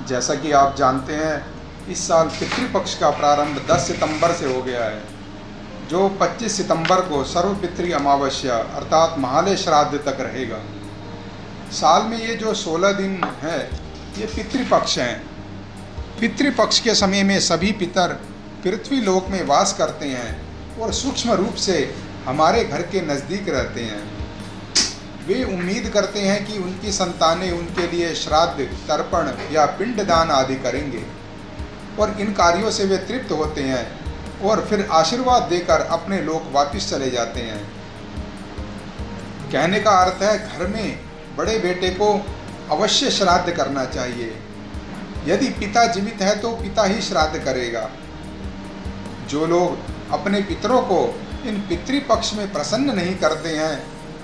जैसा कि आप जानते हैं, इस साल पितृपक्ष का प्रारंभ 10 सितंबर से हो गया है, जो 25 सितंबर को सर्वपितृ अमावस्या अर्थात महालय श्राद्ध तक रहेगा। साल में ये जो 16 दिन है, ये पितृपक्ष हैं। पितृपक्ष के समय में सभी पितर पृथ्वी लोक में वास करते हैं और सूक्ष्म रूप से हमारे घर के नज़दीक रहते हैं। वे उम्मीद करते हैं कि उनकी संतानें उनके लिए श्राद्ध, तर्पण या पिंडदान आदि करेंगे और इन कार्यों से वे तृप्त होते हैं और फिर आशीर्वाद देकर अपने लोक वापस चले जाते हैं। कहने का अर्थ है, घर में बड़े बेटे को अवश्य श्राद्ध करना चाहिए। यदि पिता जीवित है तो पिता ही श्राद्ध करेगा। जो लोग अपने पितरों को इन पितृपक्ष में प्रसन्न नहीं करते हैं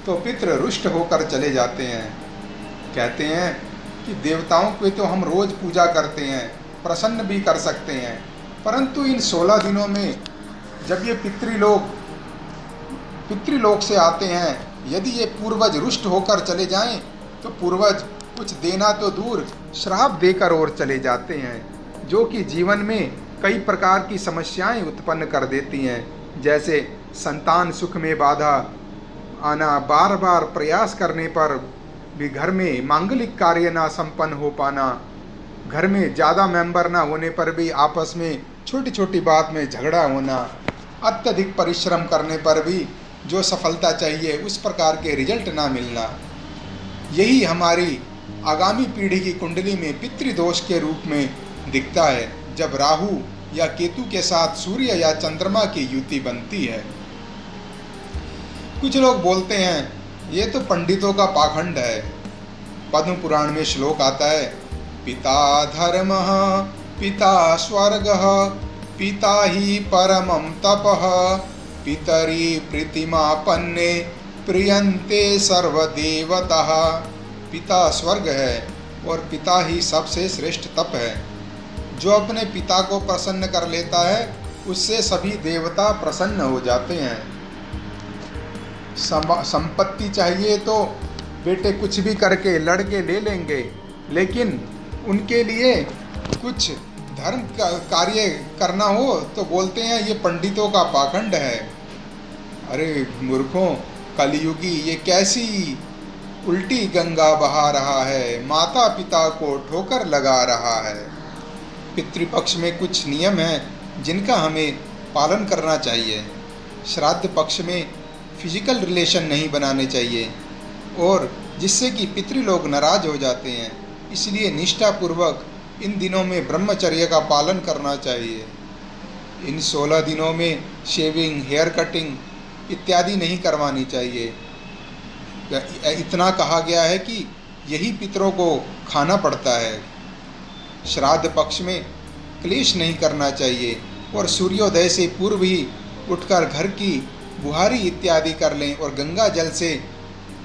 तो पितृ रुष्ट होकर चले जाते हैं। कहते हैं कि देवताओं की तो हम रोज पूजा करते हैं, प्रसन्न भी कर सकते हैं, परंतु इन 16 दिनों में जब ये पितृलोक से आते हैं, यदि ये पूर्वज रुष्ट होकर चले जाएं तो पूर्वज कुछ देना तो दूर श्राप देकर और चले जाते हैं, जो कि जीवन में कई प्रकार की समस्याएं उत्पन्न कर देती हैं। जैसे संतान सुख में बाधा आना, बार बार प्रयास करने पर भी घर में मांगलिक कार्य ना संपन्न हो पाना, घर में ज़्यादा मेंबर ना होने पर भी आपस में छोटी छोटी बात में झगड़ा होना, अत्यधिक परिश्रम करने पर भी जो सफलता चाहिए उस प्रकार के रिजल्ट ना मिलना। यही हमारी आगामी पीढ़ी की कुंडली में पितृदोष के रूप में दिखता है, जब राहु या केतु के साथ सूर्य या चंद्रमा की युति बनती है। कुछ लोग बोलते हैं ये तो पंडितों का पाखंड है। पद्म पुराण में श्लोक आता है, पिता धर्मः पिता स्वर्गः पिता ही परमं तपः पितरी प्रीतिमापन्ने प्रियन्ते सर्वदेवतः। पिता स्वर्ग है और पिता ही सबसे श्रेष्ठ तप है। जो अपने पिता को प्रसन्न कर लेता है उससे सभी देवता प्रसन्न हो जाते हैं। संपत्ति चाहिए तो बेटे कुछ भी करके लड़के ले लेंगे, लेकिन उनके लिए कुछ धर्म कार्य करना हो तो बोलते हैं ये पंडितों का पाखंड है। अरे मूर्खों, कलयुगी ये कैसी उल्टी गंगा बहा रहा है, माता पिता को ठोकर लगा रहा है। पितृपक्ष में कुछ नियम हैं जिनका हमें पालन करना चाहिए। श्राद्ध पक्ष में फिजिकल रिलेशन नहीं बनाने चाहिए और जिससे कि पितृलोग नाराज हो जाते हैं, इसलिए निष्ठापूर्वक इन दिनों में ब्रह्मचर्य का पालन करना चाहिए। इन 16 दिनों में शेविंग, हेयर कटिंग इत्यादि नहीं करवानी चाहिए। इतना कहा गया है कि यही पितरों को खाना पड़ता है। श्राद्ध पक्ष में क्लेश नहीं करना चाहिए और सूर्योदय से पूर्व ही उठकर घर की बुहारी इत्यादि कर लें और गंगा जल से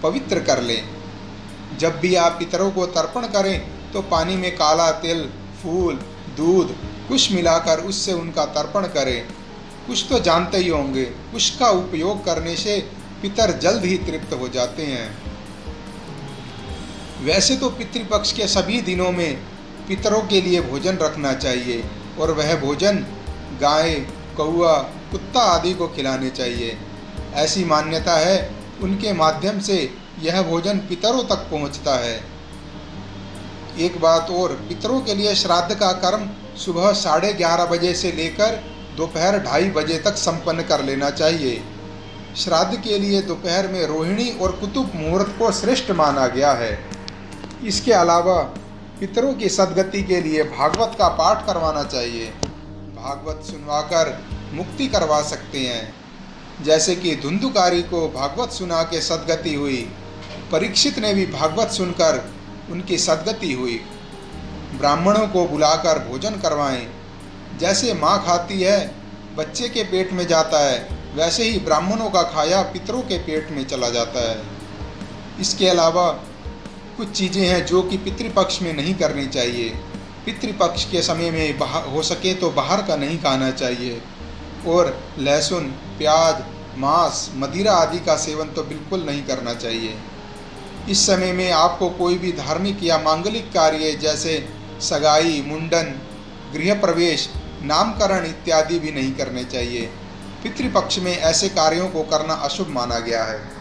पवित्र कर लें। जब भी आप पितरों को तर्पण करें तो पानी में काला तिल, फूल, दूध कुश मिलाकर उससे उनका तर्पण करें। कुछ तो जानते ही होंगे, कुश का उपयोग करने से पितर जल्द ही तृप्त हो जाते हैं। वैसे तो पितृपक्ष के सभी दिनों में पितरों के लिए भोजन रखना चाहिए और वह भोजन गाय, कौआ, कुत्ता आदि को खिलाने चाहिए। ऐसी मान्यता है, उनके माध्यम से यह भोजन पितरों तक पहुंचता है। एक बात और, पितरों के लिए श्राद्ध का कर्म सुबह 11:30 बजे से लेकर दोपहर 2:30 बजे तक संपन्न कर लेना चाहिए। श्राद्ध के लिए दोपहर में रोहिणी और कुतुब मुहूर्त को श्रेष्ठ माना गया है। इसके अलावा पितरों की सद्गति के लिए भागवत का पाठ करवाना चाहिए। भागवत सुनवाकर मुक्ति करवा सकते हैं। जैसे कि धुंधुकारी को भागवत सुना के सद्गति हुई, परीक्षित ने भी भागवत सुनकर उनकी सद्गति हुई। ब्राह्मणों को बुलाकर भोजन करवाएं। जैसे माँ खाती है, बच्चे के पेट में जाता है, वैसे ही ब्राह्मणों का खाया पितरों के पेट में चला जाता है। इसके अलावा कुछ चीज़ें हैं जो कि पितृपक्ष में नहीं करनी चाहिए। पितृपक्ष के समय में हो सके तो बाहर का नहीं खाना चाहिए और लहसुन, प्याज, मांस, मदिरा आदि का सेवन तो बिल्कुल नहीं करना चाहिए। इस समय में आपको कोई भी धार्मिक या मांगलिक कार्य जैसे सगाई, मुंडन, गृह प्रवेश, नामकरण इत्यादि भी नहीं करने चाहिए। पितृपक्ष में ऐसे कार्यों को करना अशुभ माना गया है।